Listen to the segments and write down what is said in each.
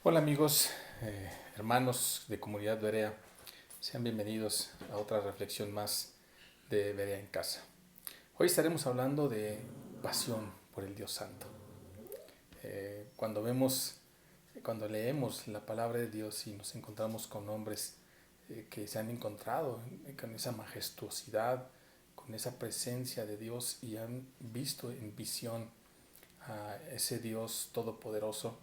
Hola amigos, hermanos de Comunidad Berea, sean bienvenidos a otra reflexión más de Berea en Casa. Hoy estaremos hablando de pasión por el Dios Santo. Cuando leemos la palabra de Dios y nos encontramos con hombres que se han encontrado con esa majestuosidad, con esa presencia de Dios y han visto en visión a ese Dios todopoderoso,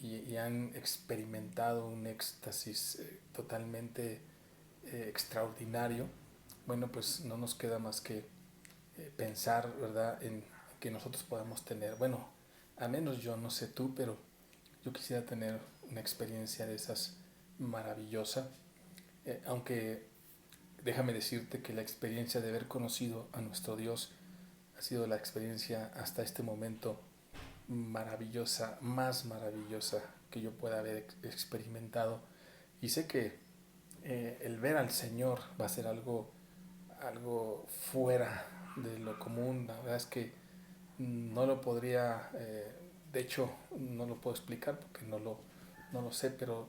y han experimentado un éxtasis totalmente extraordinario, bueno, pues no nos queda más que pensar, ¿verdad?, en que nosotros podamos tener, bueno, a menos yo, no sé tú, pero yo quisiera tener una experiencia de esas maravillosa, aunque déjame decirte que la experiencia de haber conocido a nuestro Dios ha sido la experiencia hasta este momento maravillosa, más maravillosa que yo pueda haber experimentado. Y sé que el ver al Señor va a ser algo fuera de lo común. La verdad es que no lo podría, de hecho, no lo puedo explicar porque no lo sé, pero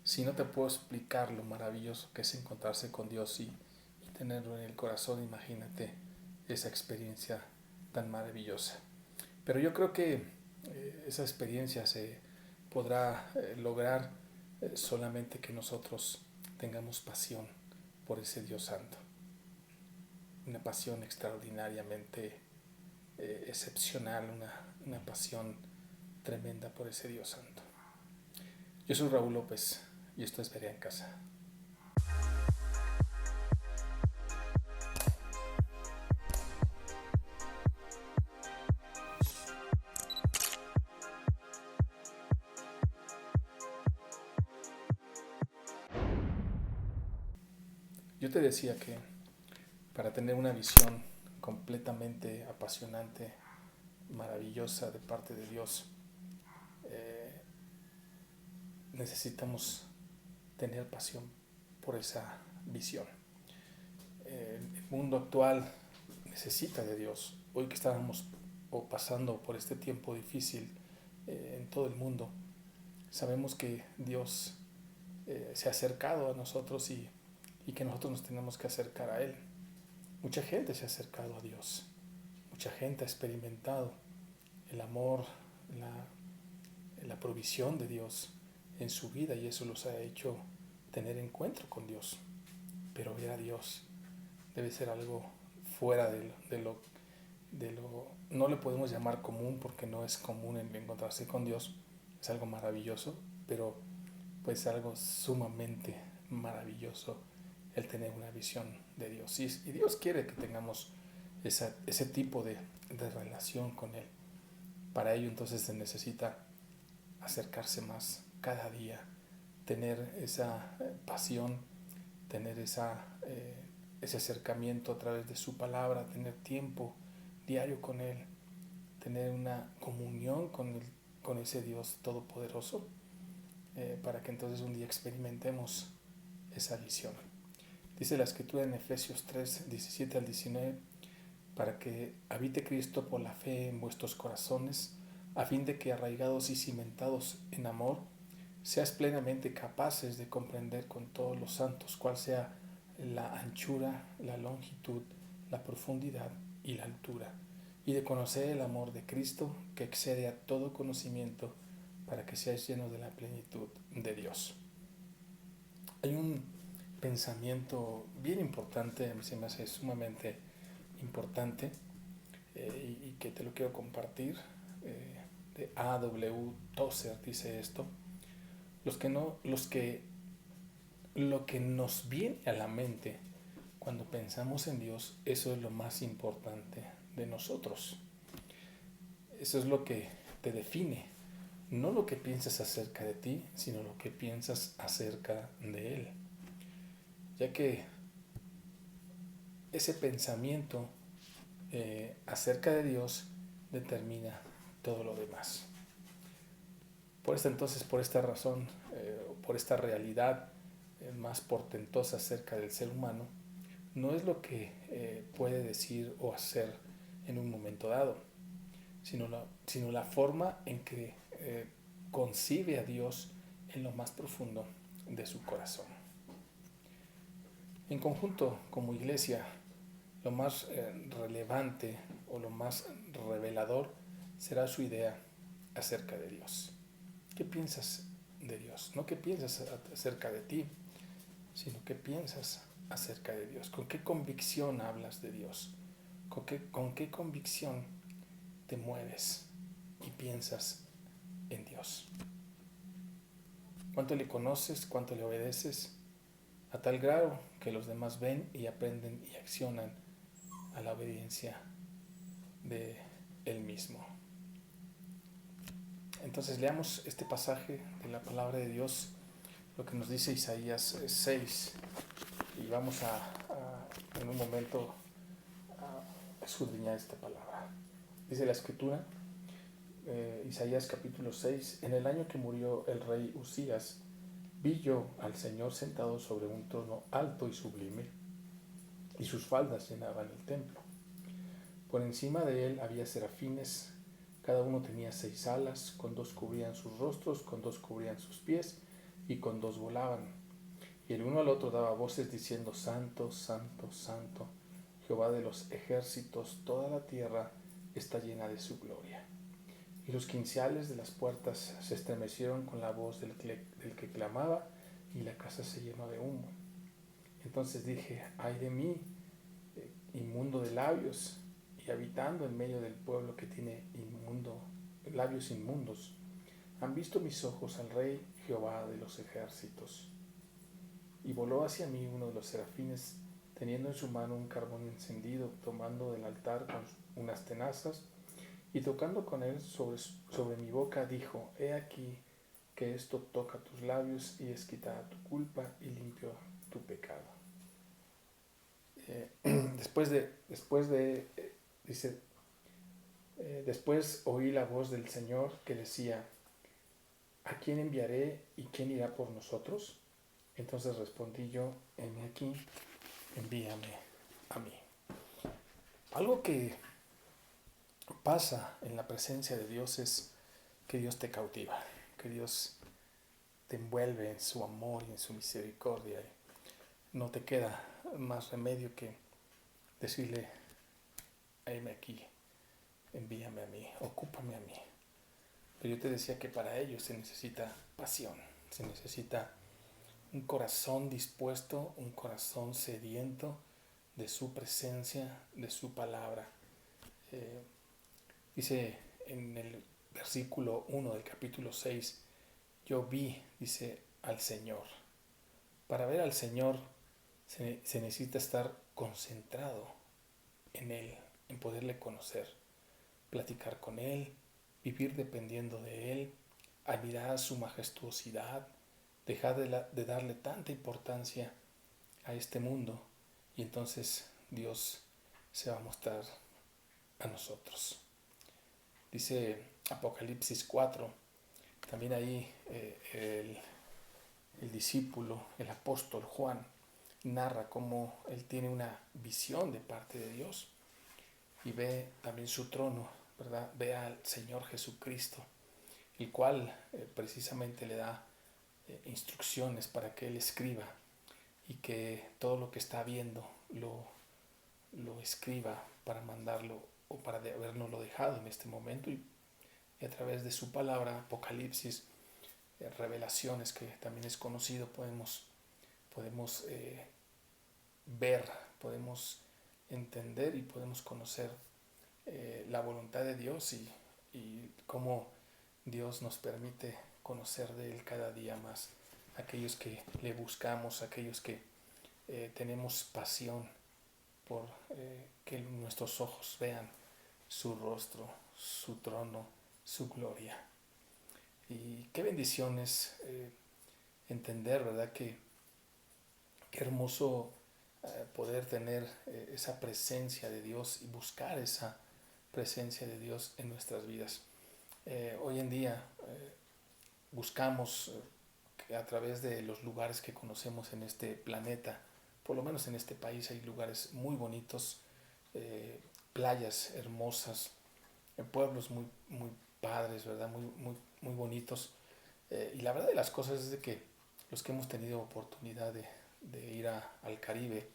si no te puedo explicar lo maravilloso que es encontrarse con Dios y tenerlo en el corazón, imagínate esa experiencia tan maravillosa. Pero yo creo que esa experiencia se podrá lograr solamente que nosotros tengamos pasión por ese Dios Santo. Una pasión extraordinariamente excepcional, una pasión tremenda por ese Dios Santo. Yo soy Raúl López y esto es Berea en Casa. Yo te decía que para tener una visión completamente apasionante, maravillosa de parte de Dios, eh, necesitamos tener pasión por esa visión. El mundo actual necesita de Dios. Hoy que estábamos o pasando por este tiempo difícil en todo el mundo, sabemos que Dios se ha acercado a nosotros y que nosotros nos tenemos que acercar a Él. Mucha gente se ha acercado a Dios, mucha gente ha experimentado el amor, la provisión de Dios en su vida y eso los ha hecho tener encuentro con Dios. Pero ver a Dios debe ser algo fuera de lo no le podemos llamar común porque no es común el encontrarse con Dios, es algo maravilloso, pero pues algo sumamente maravilloso el tener una visión de Dios. Y Dios quiere que tengamos ese tipo de relación con Él. Para ello entonces se necesita acercarse más cada día, tener esa pasión, tener ese acercamiento a través de su palabra, tener tiempo diario con Él, tener una comunión con ese Dios todopoderoso, para que entonces un día experimentemos esa visión. Dice la escritura en Efesios 3, 17 al 19, para que habite Cristo por la fe en vuestros corazones, a fin de que arraigados y cimentados en amor, seas plenamente capaces de comprender con todos los santos cuál sea la anchura, la longitud, la profundidad y la altura, y de conocer el amor de Cristo que excede a todo conocimiento, para que seáis llenos de la plenitud de Dios. Hay un pensamiento bien importante, a mí se me hace sumamente importante, y que te lo quiero compartir, de A.W. Tozer dice esto: lo que nos viene a la mente cuando pensamos en Dios, eso es lo más importante de nosotros. Eso es lo que te define, no lo que piensas acerca de ti, sino lo que piensas acerca de Él, ya que ese pensamiento acerca de Dios determina todo lo demás. Por esta razón, por esta realidad más portentosa acerca del ser humano, no es lo que puede decir o hacer en un momento dado, sino la forma en que concibe a Dios en lo más profundo de su corazón. En conjunto, como iglesia, lo más relevante o lo más revelador será su idea acerca de Dios. ¿Qué piensas de Dios? No qué piensas acerca de ti, sino qué piensas acerca de Dios. ¿Con qué convicción hablas de Dios? ¿Con qué convicción te mueves y piensas en Dios? ¿Cuánto le conoces? ¿Cuánto le obedeces? A tal grado que los demás ven y aprenden y accionan a la obediencia de Él mismo. Entonces leamos este pasaje de la palabra de Dios, lo que nos dice Isaías 6, y vamos en un momento a escudriñar esta palabra. Dice la Escritura, Isaías capítulo 6, en el año que murió el rey Usías, vi yo al Señor sentado sobre un trono alto y sublime, y sus faldas llenaban el templo. Por encima de él había serafines, cada uno tenía 6 alas, con 2 cubrían sus rostros, con 2 cubrían sus pies, y con 2 volaban. Y el uno al otro daba voces diciendo: Santo, Santo, Santo, Jehová de los ejércitos, toda la tierra está llena de su gloria. Y los quinceales de las puertas se estremecieron con la voz del que clamaba, y la casa se llenó de humo. Entonces dije: ay de mí, inmundo de labios, y habitando en medio del pueblo que tiene labios inmundos. Han visto mis ojos al Rey Jehová de los ejércitos. Y voló hacia mí uno de los serafines, teniendo en su mano un carbón encendido, tomando del altar con unas tenazas, y tocando con él sobre mi boca, dijo: he aquí que esto toca tus labios, y es quitada tu culpa y limpio tu pecado. Después oí la voz del Señor que decía: ¿a quién enviaré y quién irá por nosotros? Entonces respondí yo: heme aquí, envíame a mí. Algo que pasa en la presencia de Dios es que Dios te cautiva, que Dios te envuelve en su amor y en su misericordia. No te queda más remedio que decirle: heme aquí, envíame a mí, ocúpame a mí. Pero yo te decía que para ello se necesita pasión, se necesita un corazón dispuesto, un corazón sediento de su presencia, de su palabra. Dice en el versículo 1 del capítulo 6, yo vi, dice, al Señor. Para ver al Señor se necesita estar concentrado en Él, en poderle conocer, platicar con Él, vivir dependiendo de Él, admirar su majestuosidad, dejar de darle tanta importancia a este mundo, y entonces Dios se va a mostrar a nosotros. Dice Apocalipsis 4, también ahí el discípulo, el apóstol Juan, narra cómo él tiene una visión de parte de Dios y ve también su trono, ¿verdad? Ve al Señor Jesucristo, el cual precisamente le da instrucciones para que él escriba y que todo lo que está viendo lo escriba para mandarlo o para habernoslo dejado en este momento, y a través de su palabra, Apocalipsis, revelaciones que también es conocido, podemos ver, podemos entender y podemos conocer la voluntad de Dios y cómo Dios nos permite conocer de Él cada día más. Aquellos que le buscamos, aquellos que tenemos pasión por que nuestros ojos vean su rostro, su trono, su gloria. Y qué bendición es entender, ¿verdad? Qué hermoso poder tener esa presencia de Dios y buscar esa presencia de Dios en nuestras vidas. Hoy en día buscamos a través de los lugares que conocemos en este planeta, por lo menos en este país hay lugares muy bonitos, playas hermosas, pueblos muy, muy padres, ¿verdad? Muy bonitos, Y la verdad de las cosas es de que los que hemos tenido oportunidad de ir al Caribe,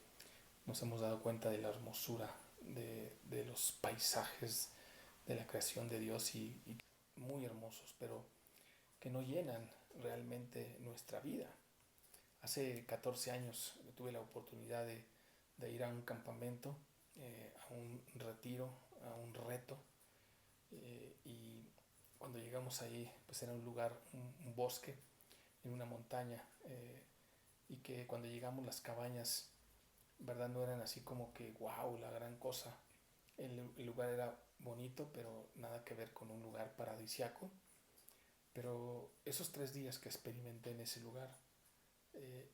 nos hemos dado cuenta de la hermosura de los paisajes de la creación de Dios y muy hermosos, pero que no llenan realmente nuestra vida. Hace 14 años tuve la oportunidad de ir a un campamento, a un retiro, a un reto, y cuando llegamos ahí, pues era un lugar, un bosque, en una montaña, y que cuando llegamos las cabañas, verdad, no eran así como que wow, la gran cosa. El lugar era bonito, pero nada que ver con un lugar paradisiaco. Pero esos 3 días que experimenté en ese lugar, eh,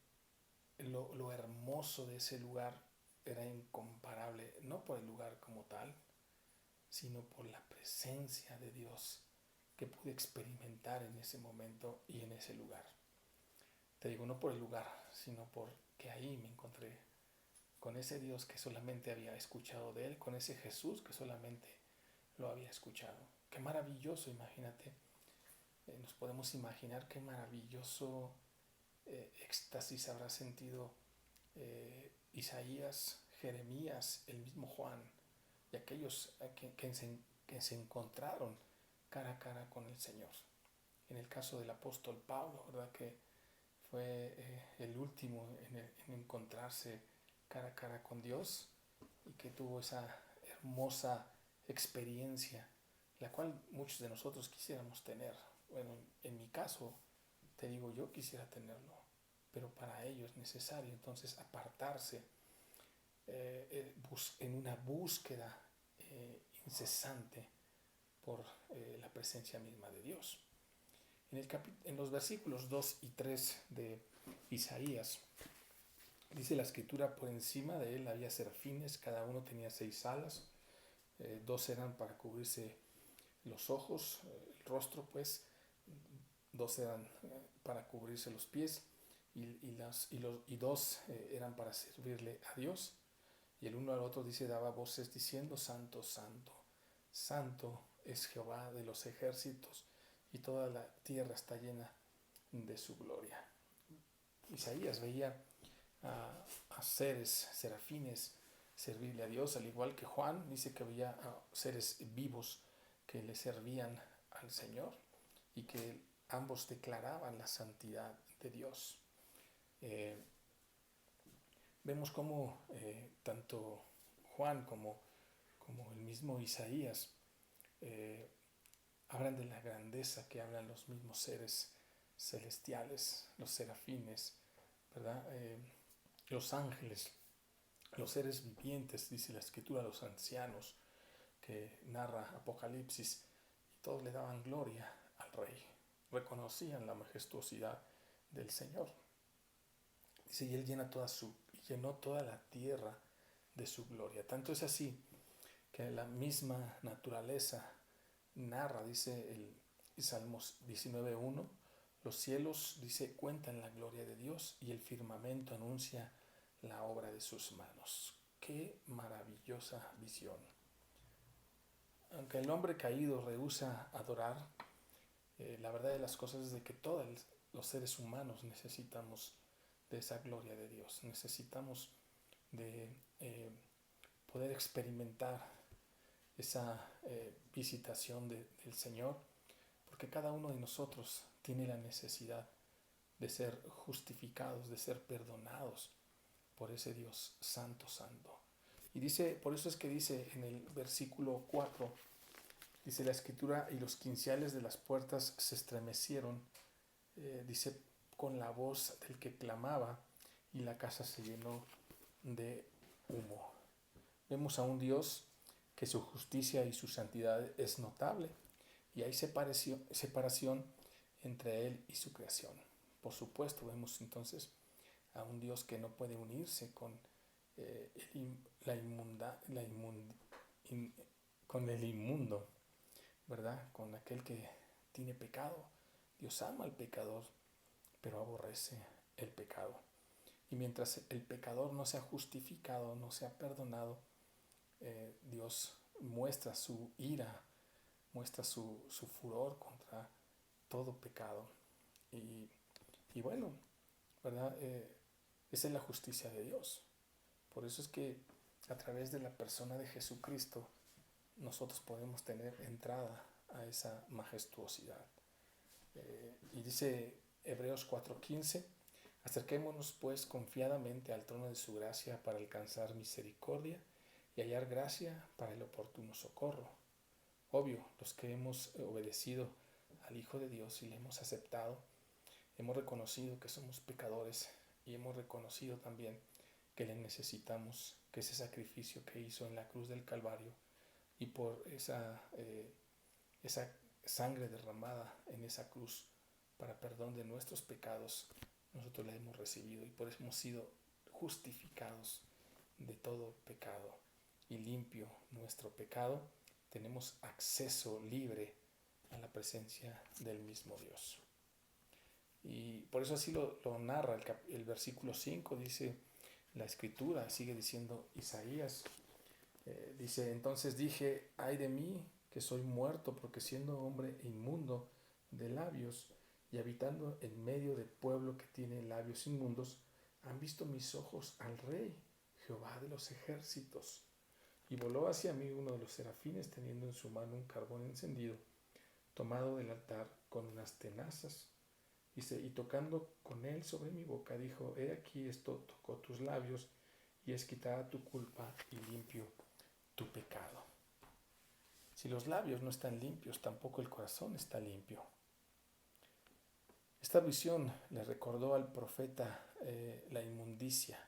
lo hermoso de ese lugar era incomparable, no por el lugar como tal, sino por la presencia de Dios que pude experimentar en ese momento y en ese lugar. Te digo, no por el lugar, sino porque ahí me encontré con ese Dios que solamente había escuchado de él, con ese Jesús que solamente lo había escuchado. Qué maravilloso, imagínate. Nos podemos imaginar qué maravilloso éxtasis habrá sentido Isaías, Jeremías, el mismo Juan y aquellos que se encontraron cara a cara con el Señor. En el caso del apóstol Pablo, ¿verdad? Que fue el último en encontrarse cara a cara con Dios y que tuvo esa hermosa experiencia, la cual muchos de nosotros quisiéramos tener. Bueno, en mi caso, te digo, yo quisiera tenerlo, pero para ello es necesario entonces apartarse en una búsqueda incesante por la presencia misma de Dios. En los versículos 2 y 3 de Isaías, dice la escritura: por encima de él había serafines, cada uno tenía 6 alas, 2 eran para cubrirse los ojos, el rostro, pues, 2 eran para cubrirse los pies, y 2 eran para servirle a Dios. Y el uno al otro dice, daba voces diciendo: Santo, Santo, Santo es Jehová de los ejércitos, y toda la tierra está llena de su gloria. Isaías veía a seres, serafines, servirle a Dios, al igual que Juan dice que veía a seres vivos que le servían al Señor y que ambos declaraban la santidad de Dios. Vemos cómo tanto Juan como el mismo Isaías hablan de la grandeza que hablan los mismos seres celestiales, los serafines, ¿verdad? Los ángeles, los seres vivientes, dice la escritura, los ancianos que narra Apocalipsis, y todos le daban gloria al Rey, reconocían la majestuosidad del Señor. Dice, y él llenó toda la tierra de su gloria. Tanto es así que la misma naturaleza narra, dice el Salmos 19.1, los cielos, dice, cuentan la gloria de Dios y el firmamento anuncia la obra de sus manos. Qué maravillosa visión. Aunque el hombre caído rehúsa adorar, la verdad de las cosas es de que todos los seres humanos necesitamos de esa gloria de Dios. Necesitamos de poder experimentar esa visitación del Señor, porque cada uno de nosotros tiene la necesidad de ser justificados, de ser perdonados por ese Dios santo, santo. Y dice, por eso es que dice en el versículo 4, dice la escritura, y los quinciales de las puertas se estremecieron, dice, con la voz del que clamaba, y la casa se llenó de humo. Vemos a un Dios que su justicia y su santidad es notable, y hay separación entre Él y su creación. Por supuesto, vemos entonces a un Dios que no puede unirse con con el inmundo, ¿verdad? Con aquel que tiene pecado. Dios ama al pecador, pero aborrece el pecado. Y mientras el pecador no sea justificado, no sea perdonado, Dios muestra su ira, muestra su furor contra todo pecado. Y, y bueno, ¿verdad? Esa es la justicia de Dios. Por eso es que a través de la persona de Jesucristo nosotros podemos tener entrada a esa majestuosidad. Y dice Hebreos 4:15, acerquémonos pues confiadamente al trono de su gracia para alcanzar misericordia y hallar gracia para el oportuno socorro. Obvio, los que hemos obedecido al Hijo de Dios y le hemos aceptado, hemos reconocido que somos pecadores y hemos reconocido también que le necesitamos, que ese sacrificio que hizo en la cruz del Calvario y por esa sangre derramada en esa cruz para perdón de nuestros pecados, nosotros la hemos recibido y por eso hemos sido justificados de todo pecado y limpio nuestro pecado, tenemos acceso libre a la presencia del mismo Dios. Y por eso así lo narra el versículo 5, dice la escritura, sigue diciendo Isaías, dice, entonces dije, ay de mí, que soy muerto, porque siendo hombre inmundo de labios y habitando en medio de pueblo que tiene labios inmundos, han visto mis ojos al Rey, Jehová de los ejércitos. Y voló hacia mí uno de los serafines teniendo en su mano un carbón encendido, tomado del altar con unas tenazas. Dice, y tocando con él sobre mi boca, dijo, he aquí esto tocó tus labios, y es quitada tu culpa y limpio tu pecado. Si los labios no están limpios, tampoco el corazón está limpio. Esta visión le recordó al profeta la inmundicia,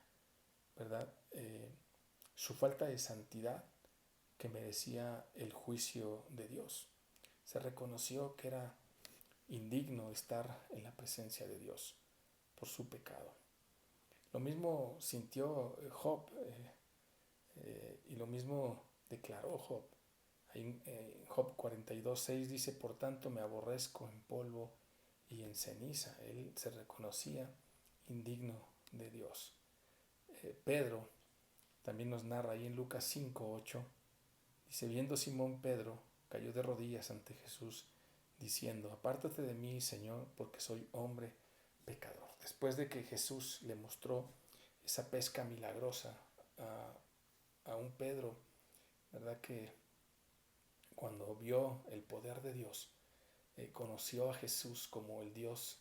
¿verdad? Su falta de santidad que merecía el juicio de Dios. Se reconoció que era indigno de estar en la presencia de Dios por su pecado. Lo mismo sintió Job y lo mismo declaró Job. En Job 42:6 dice, por tanto me aborrezco en polvo y en ceniza. Él se reconocía indigno de Dios. Pedro también nos narra ahí en Lucas 5:8, dice, viendo Simón Pedro, cayó de rodillas ante Jesús, diciendo, apártate de mí, Señor, porque soy hombre pecador. Después de que Jesús le mostró esa pesca milagrosa a un Pedro, ¿verdad? Que cuando vio el poder de Dios, conoció a Jesús como el Dios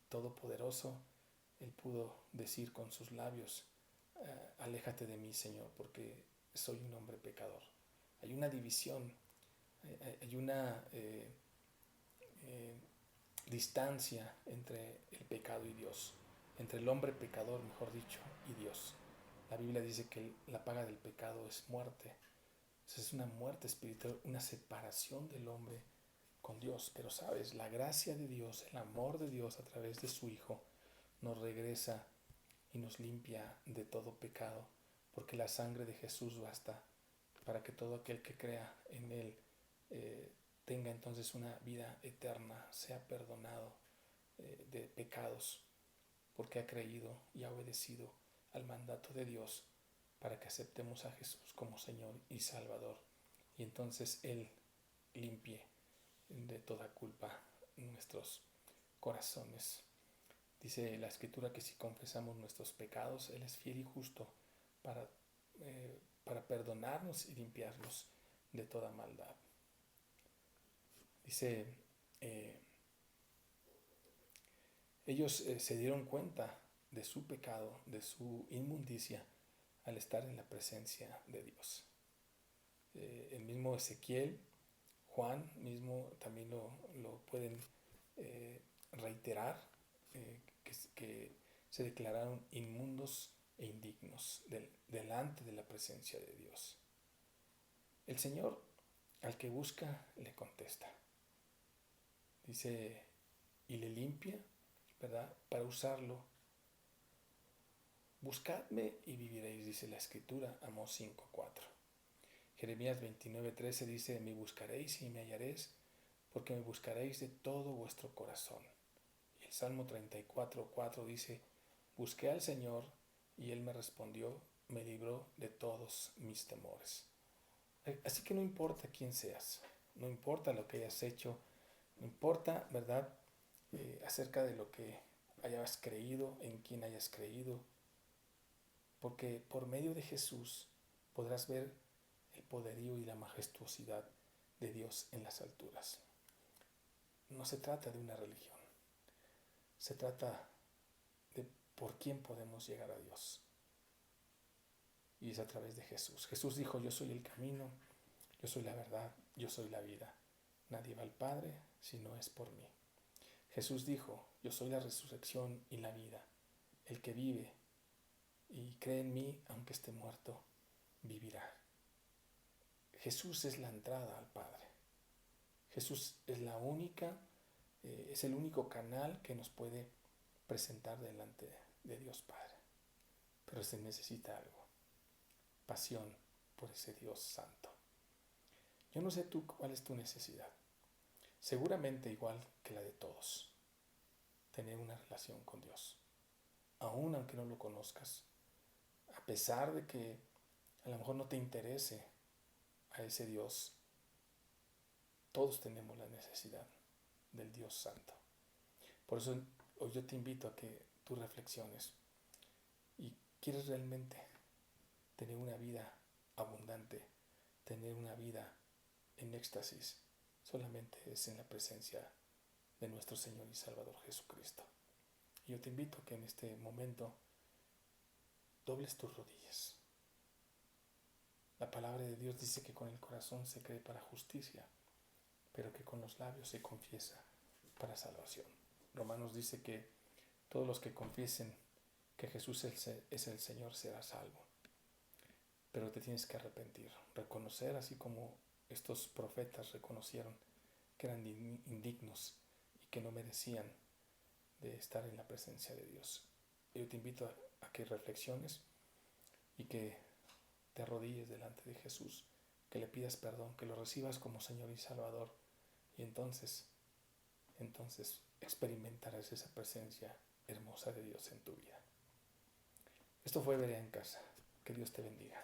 todopoderoso, él pudo decir con sus labios, aléjate de mí, Señor, porque soy un hombre pecador. Hay una división, hay una distancia entre el pecado y Dios, entre el hombre pecador, mejor dicho, y Dios. La Biblia dice que la paga del pecado es muerte. Es una muerte espiritual, una separación del hombre con Dios. Pero sabes, la gracia de Dios, el amor de Dios a través de su Hijo nos regresa y nos limpia de todo pecado, porque la sangre de Jesús basta para que todo aquel que crea en Él tenga entonces una vida eterna, sea perdonado de pecados, porque ha creído y ha obedecido al mandato de Dios para que aceptemos a Jesús como Señor y Salvador. Y entonces Él limpie de toda culpa nuestros corazones. Dice la Escritura que si confesamos nuestros pecados, Él es fiel y justo para, para perdonarnos y limpiarnos de toda maldad. Dice, ellos se dieron cuenta de su pecado, de su inmundicia, al estar en la presencia de Dios. El mismo Ezequiel, Juan mismo también lo pueden reiterar, que se declararon inmundos e indignos delante de la presencia de Dios. El Señor al que busca le contesta. Dice, y le limpia, ¿verdad? Para usarlo. Buscadme y viviréis, dice la Escritura, Amós 5:4. Jeremías 29:13 dice, me buscaréis y me hallaréis, porque me buscaréis de todo vuestro corazón. Y el Salmo 34:4 dice, busqué al Señor y Él me respondió, me libró de todos mis temores. Así que no importa quién seas, no importa lo que hayas hecho, no importa, ¿verdad? acerca de lo que hayas creído, en quién hayas creído, porque por medio de Jesús podrás ver el poderío y la majestuosidad de Dios en las alturas. No se trata de una religión, se trata de por quién podemos llegar a Dios. Y es a través de Jesús. Jesús dijo, yo soy el camino, yo soy la verdad, yo soy la vida. Nadie va al Padre si no es por mí. Jesús dijo, yo soy la resurrección y la vida. El que vive y cree en mí, aunque esté muerto, vivirá. Jesús es la entrada al Padre. Jesús es es el único canal que nos puede presentar delante de Dios Padre. Pero se necesita algo, pasión por ese Dios santo. Yo no sé tú cuál es tu necesidad. Seguramente igual que la de todos, tener una relación con Dios. Aún aunque no lo conozcas, a pesar de que a lo mejor no te interese a ese Dios, todos tenemos la necesidad del Dios santo. Por eso hoy yo te invito a que tú reflexiones y quieres realmente tener una vida abundante, tener una vida en éxtasis, solamente es en la presencia de nuestro Señor y Salvador Jesucristo. Y yo te invito a que en este momento dobles tus rodillas. La palabra de Dios dice que con el corazón se cree para justicia, pero que con los labios se confiesa para salvación. Romanos dice que todos los que confiesen que Jesús es el Señor será salvo. Pero te tienes que arrepentir, reconocer, así como estos profetas reconocieron que eran indignos y que no merecían de estar en la presencia de Dios. Yo te invito a que reflexiones y que te arrodilles delante de Jesús, que le pidas perdón, que lo recibas como Señor y Salvador, y entonces experimentarás esa presencia hermosa de Dios en tu vida. Esto fue Berea en Casa. Que Dios te bendiga.